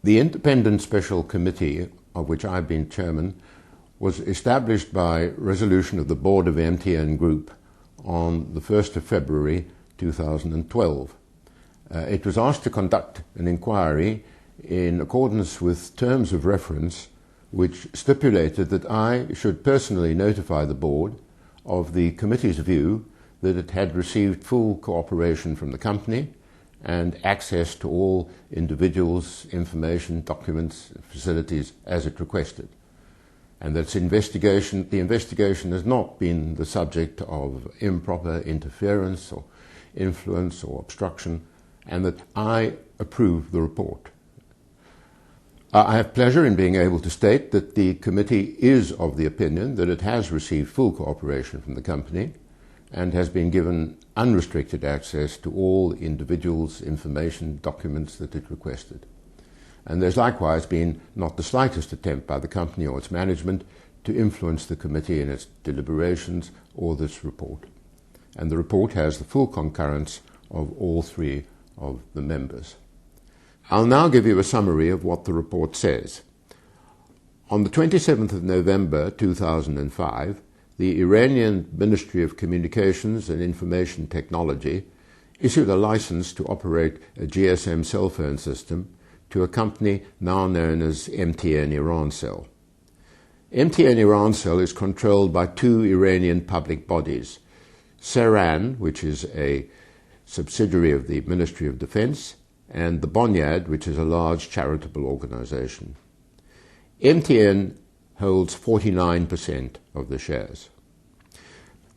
The Independent Special Committee, of which I've been chairman, was established by resolution of the board of MTN Group on the 1st of February 2012. It was asked to conduct an inquiry in accordance with terms of reference which stipulated that I should personally notify the board of the committee's view that it had received full cooperation from the company and access to all individuals, information, documents, facilities as it requested. And that the investigation has not been the subject of improper interference or influence or obstruction, and that I approve the report. I have pleasure in being able to state that the committee is of the opinion that it has received full cooperation from the company and has been given unrestricted access to all individuals, information, documents that it requested. And there's likewise been not the slightest attempt by the company or its management to influence the committee in its deliberations or this report. And the report has the full concurrence of all three of the members. I'll now give you a summary of what the report says. On the 27th of November 2005, the Iranian Ministry of Communications and Information Technology issued a license to operate a GSM cell phone system to a company now known as MTN Irancell. MTN Irancell is controlled by two Iranian public bodies, Sehran, which is a subsidiary of the Ministry of Defense, and the Bonyad, which is a large charitable organization. MTN holds 49% of the shares.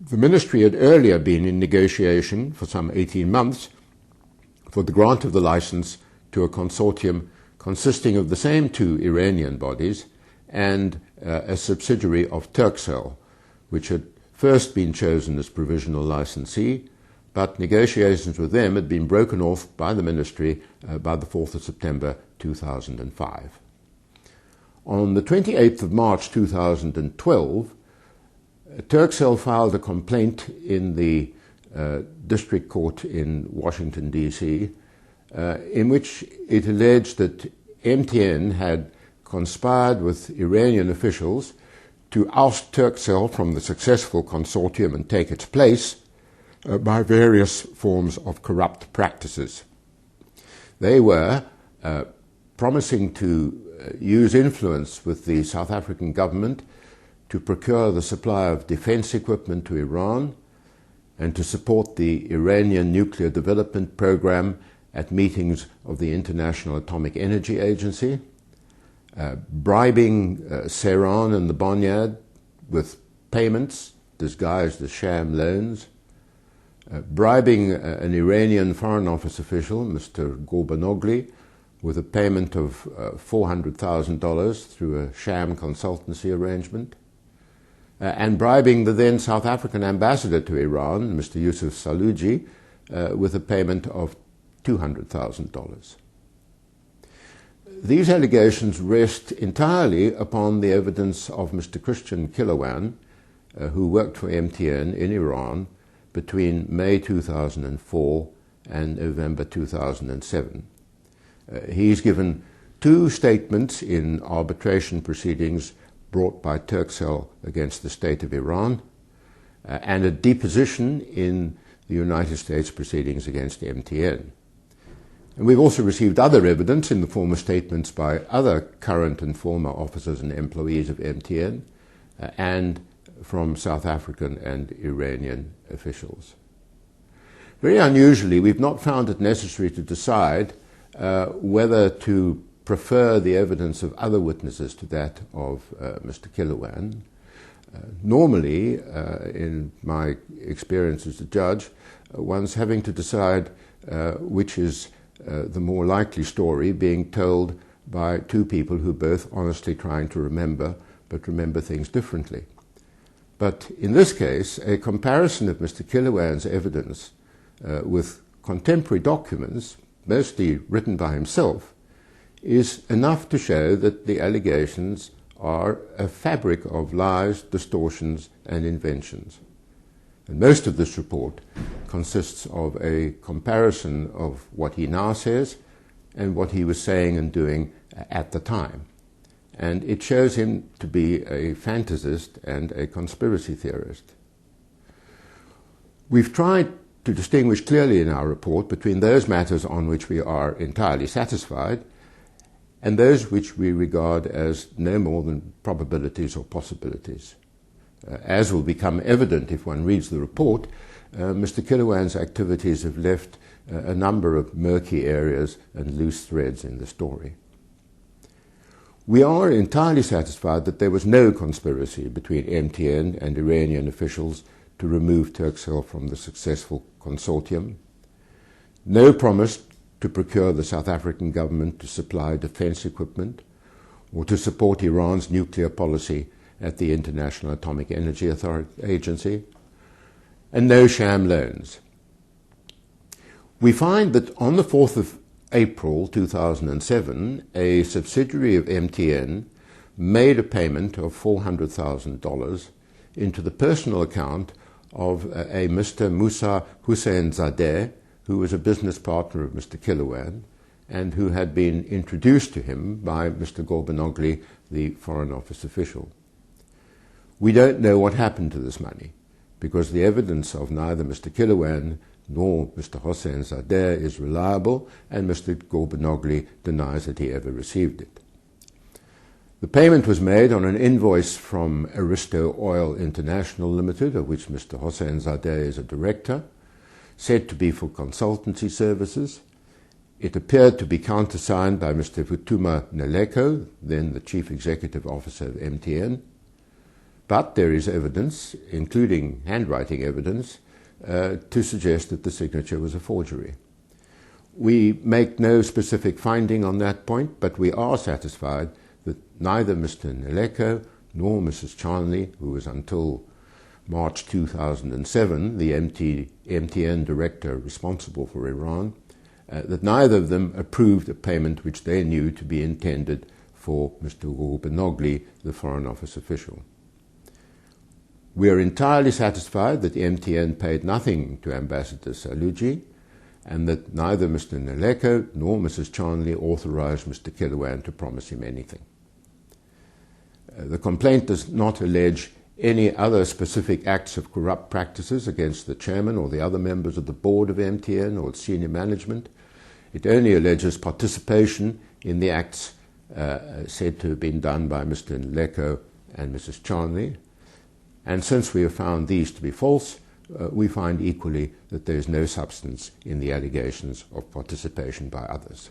The ministry had earlier been in negotiation for some 18 months for the grant of the license to a consortium consisting of the same two Iranian bodies and a subsidiary of Turkcell, which had first been chosen as provisional licensee, but negotiations with them had been broken off by the ministry by the 4th of September 2005. On the 28th of March 2012, Turkcell filed a complaint in the district court in Washington, D.C., in which it alleged that MTN had conspired with Iranian officials to oust Turkcell from the successful consortium and take its place by various forms of corrupt practices. They were promising to use influence with the South African government to procure the supply of defense equipment to Iran and to support the Iranian nuclear development program at meetings of the International Atomic Energy Agency, bribing Sehran and the Bonyad with payments disguised as sham loans, bribing an Iranian Foreign Office official, Mr. Gorbanogli, with a payment of $400,000 through a sham consultancy arrangement, and bribing the then South African ambassador to Iran, Mr. Yusuf Saluji, with a payment of $200,000. These allegations rest entirely upon the evidence of Mr. Christian Kilowan, who worked for MTN in Iran between May 2004 and November 2007. He's given two statements in arbitration proceedings brought by Turkcell against the state of Iran, and a deposition in the United States proceedings against MTN. And we've also received other evidence in the form of statements by other current and former officers and employees of MTN and from South African and Iranian officials. Very unusually, we've not found it necessary to decide whether to prefer the evidence of other witnesses to that of Mr. Kilowan. Normally, in my experience as a judge, one's having to decide which is the more likely story being told by two people who both honestly trying to remember, but remember things differently. But in this case, a comparison of Mr. Kilowan's evidence with contemporary documents, mostly written by himself, is enough to show that the allegations are a fabric of lies, distortions, and inventions. And most of this report consists of a comparison of what he now says and what he was saying and doing at the time. And it shows him to be a fantasist and a conspiracy theorist. We've tried to distinguish clearly in our report between those matters on which we are entirely satisfied and those which we regard as no more than probabilities or possibilities. As will become evident if one reads the report, Mr. Killowan's activities have left a number of murky areas and loose threads in the story. We are entirely satisfied that there was no conspiracy between MTN and Iranian officials to remove Turkcell from the successful consortium, no promise to procure the South African government to supply defense equipment or to support Iran's nuclear policy at the International Atomic Energy Agency, and no sham loans. We find that on the 4th of April 2007, a subsidiary of MTN made a payment of $400,000 into the personal account of a Mr. Musa Husseinzadeh, who was a business partner of Mr. Killowan and who had been introduced to him by Mr. Gorbanogli, the Foreign Office official. We don't know what happened to this money, because the evidence of neither Mr. Killowan nor Mr. Husseinzadeh is reliable, and Mr. Gorbanogli denies that he ever received it. The payment was made on an invoice from Aristo Oil International Limited, of which Mr. Husseinzadeh is a director, said to be for consultancy services. It appeared to be countersigned by Mr. Futuma Naleko, then the Chief Executive Officer of MTN. But there is evidence, including handwriting evidence, to suggest that the signature was a forgery. We make no specific finding on that point, but we are satisfied that neither Mr. Naleko nor Mrs. Charnley, who was until March 2007 the MTN director responsible for Iran, that neither of them approved a payment which they knew to be intended for Mr. Gorbanogli, the Foreign Office official. We are entirely satisfied that MTN paid nothing to Ambassador Saluji, and that neither Mr. Naleko nor Mrs. Charnley authorized Mr. Killowan to promise him anything. The complaint does not allege any other specific acts of corrupt practices against the chairman or the other members of the board of MTN or its senior management. It only alleges participation in the acts said to have been done by Mr. Naleko and Mrs. Charnley. And since we have found these to be false, we find equally that there is no substance in the allegations of participation by others.